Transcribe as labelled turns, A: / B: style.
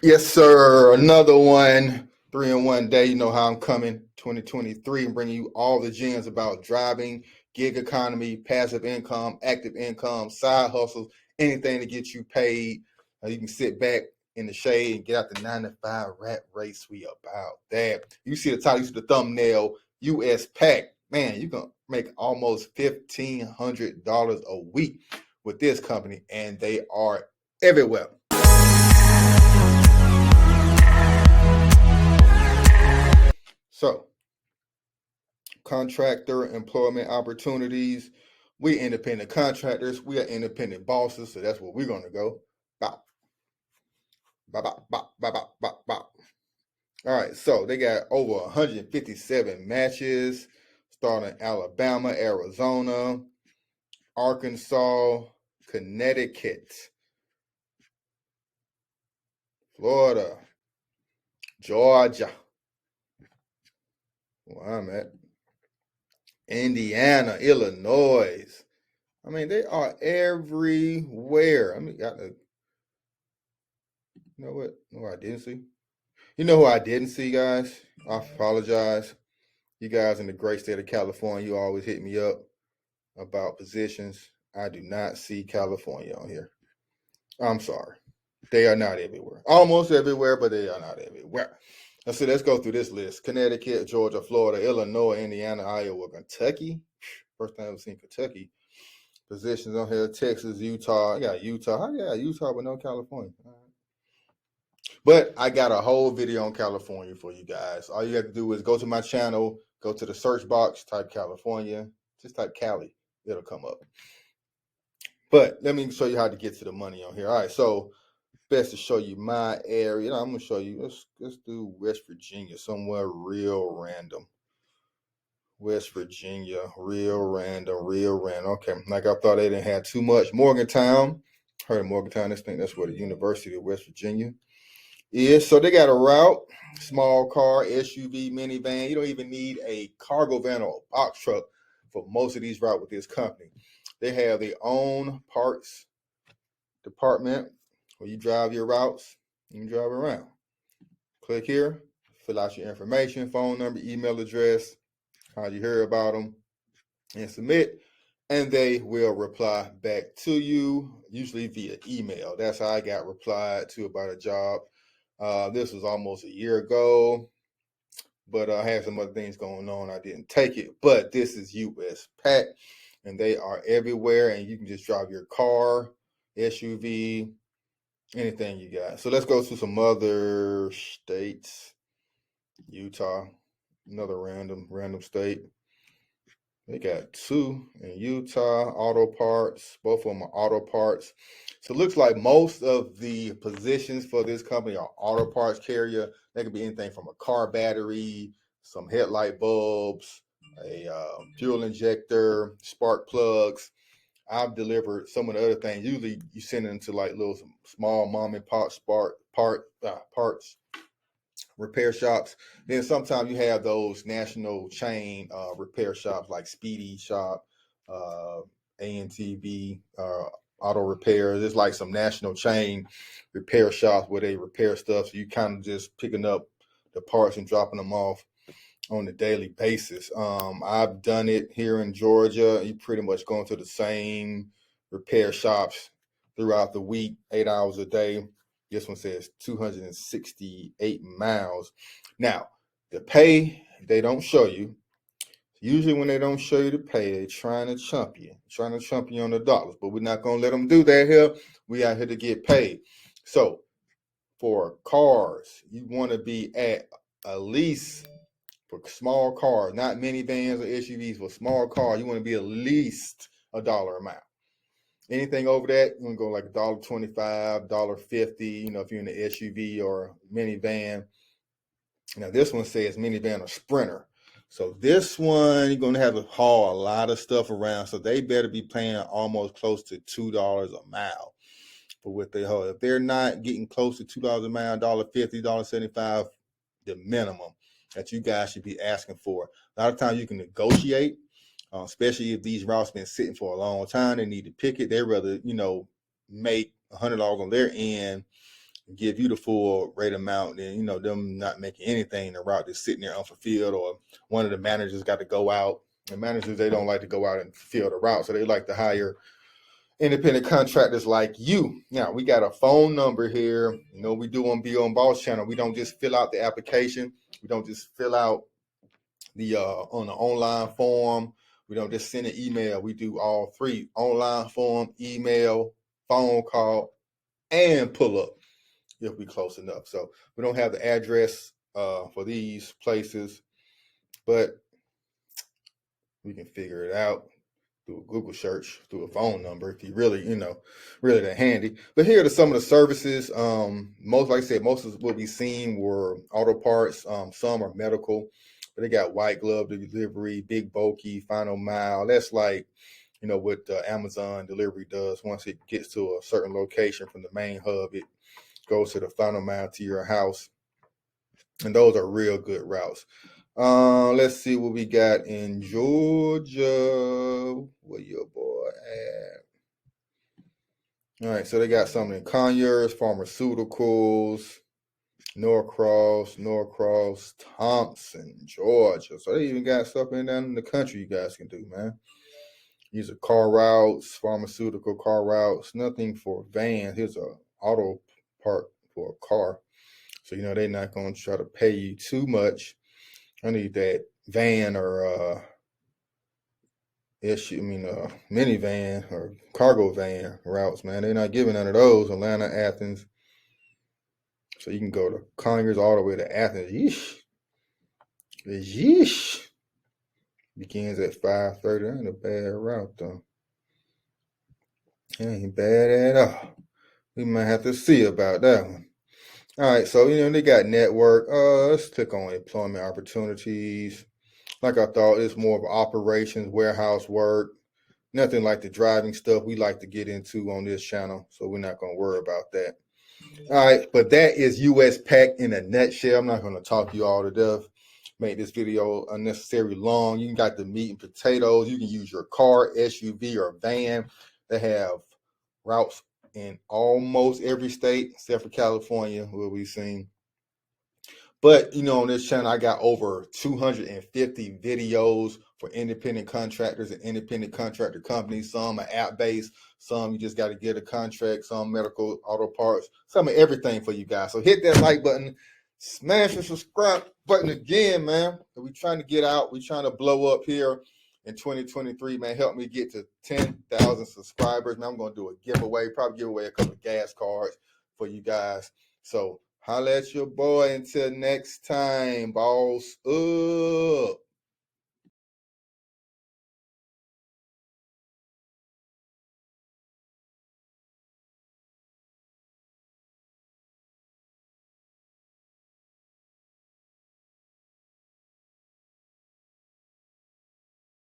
A: Yes, sir. Another one, 3 in 1 day. You know how I'm coming 2023 and bringing you all the gems about driving, gig economy, passive income, active income, side hustles, anything to get you paid. You can sit back in the shade and get out the 9 to 5 rat race. We about that. You see the title, you see the thumbnail, US Pack. Man, you can make almost $1,500 a week with this company, and they are everywhere. So, contractor employment opportunities. We independent contractors. We are independent bosses. So that's where we're going to go. Bop, bop, bop, bop, bop, bop, bop. All right. So they got over 157 matches starting Alabama, Arizona, Arkansas, Connecticut, Florida, Georgia, where I'm at, Indiana, Illinois. I mean, they are everywhere. I mean, you know what? No, I didn't see. You know who I didn't see, guys? I apologize. You guys in the great state of California, you always hit me up about positions. I do not see California on here. I'm sorry. They are not everywhere. Almost everywhere, but they are not everywhere. Let's go through this list. Connecticut, Georgia, Florida, Illinois, Indiana, Iowa, Kentucky. First time I've seen Kentucky. Positions on here, Texas, Utah. I got Utah. I got Utah, but no California. But I got a whole video on California for you guys. All you have to do is go to my channel, go to the search box, type California, just type Cali. It'll come up. But let me show you how to get to the money on here. All right, so best to show you my area. I'm gonna show you. Let's do West Virginia, somewhere real random. West Virginia, real random. Okay, like I thought they didn't have too much. Morgantown, heard of Morgantown? I think that's where the University of West Virginia is. So they got a route, small car, SUV, minivan. You don't even need a cargo van or a box truck for most of these routes with this company. They have their own parts department where you drive your routes and you drive around. Click here, fill out your information, phone number, email address, how you hear about them, and submit. And they will reply back to you, usually via email. That's how I got replied to about a job. This was almost a year ago, but I had some other things going on. I didn't take it, but this is US Pack, and they are everywhere, and you can just drive your car, SUV, anything you got. So let's go to some other states. Utah, another random state. They got two in Utah, auto parts. Both of them are auto parts. So it looks like most of the positions for this company are auto parts carrier. They could be anything from a car battery, some headlight bulbs, a fuel injector, spark plugs. I've delivered some of the other things. Usually you send them to like little small mom and pop parts repair shops. Then sometimes you have those national chain repair shops like Speedy Shop, ANTV, Auto Repairs. It's like some national chain repair shops where they repair stuff. So you kind of just picking up the parts and dropping them off on a daily basis. I've done it here in Georgia. You pretty much going to the same repair shops throughout the week, 8 hours a day. This one says 268 miles. Now, the pay, they don't show you. Usually when they don't show you the pay, they're trying to chump you on the dollars. But we're not going to let them do that here. We out here to get paid. So for cars, you want to be at least, for small cars, not minivans or SUVs, for small cars, you want to be at least $1 amount. Anything over that, you want to go like $1.25, $1.50, if you're in the SUV or minivan. Now this one says minivan or Sprinter. So this one, you're going to have to haul a lot of stuff around. So they better be paying almost close to $2 a mile for what they haul. If they're not getting close to $2 a mile, $1.50, $1.75, the minimum that you guys should be asking for. A lot of times you can negotiate. Especially if these routes been sitting for a long time, they need to pick it. They rather, make $100 on their end give you the full rate amount, then, you know, them not making anything, the route is sitting there unfulfilled, or one of the managers got to go out. The managers, they don't like to go out and fulfill the route, so they like to hire independent contractors like you. Now, we got a phone number here. You know, we do on Be On Boss channel. We don't just fill out the application. We don't just fill out the on the online form. We don't just send an email. We do all three: online form, email, phone call, and pull up if we close enough. So we don't have the address for these places, but we can figure it out through a Google search, through a phone number, if you really, you know, really that handy. But here are some of the services. Most, like I said, most of what we seen were auto parts. Some are medical, but they got white glove delivery, big bulky, final mile. That's like, you know, what Amazon delivery does. Once it gets to a certain location from the main hub, it goes to the final mile to your house. And those are real good routes. Let's see what we got in Georgia. Where your boy at? All right, so they got something in Conyers, pharmaceuticals, Norcross, Thompson, Georgia. So they even got stuff down in the country you guys can do, man. These are car routes, pharmaceutical car routes, nothing for vans. Here's a auto part for a car. So, you know, they're not going to try to pay you too much. I need that van or minivan or cargo van routes, man. They're not giving none of those. Atlanta, Athens. So you can go to Conyers all the way to Athens. Yeesh. Begins at 5:30. That ain't a bad route, though. It ain't bad at all. We might have to see about that one. All right, so, you know, they got network. Let's click on employment opportunities. Like I thought, it's more of operations, warehouse work. Nothing like the driving stuff we like to get into on this channel, so we're not going to worry about that. All right, but that is US Pack in a nutshell. I'm not going to talk you all to death, make this video unnecessarily long. You got the meat and potatoes. You can use your car, SUV, or van. They have routes in almost every state except for California, where we've seen. But, you know, on this channel, I got over 250 videos for independent contractors and independent contractor companies. Some are app-based. Some you just got to get a contract. Some medical, auto parts. Some of everything for you guys. So hit that like button. Smash the subscribe button again, man. We're trying to get out. We're trying to blow up here in 2023, man. Help me get to 10,000 subscribers. Man, I'm going to do a giveaway. Probably give away a couple of gas cards for you guys. So holla at your boy. Until next time, boss up.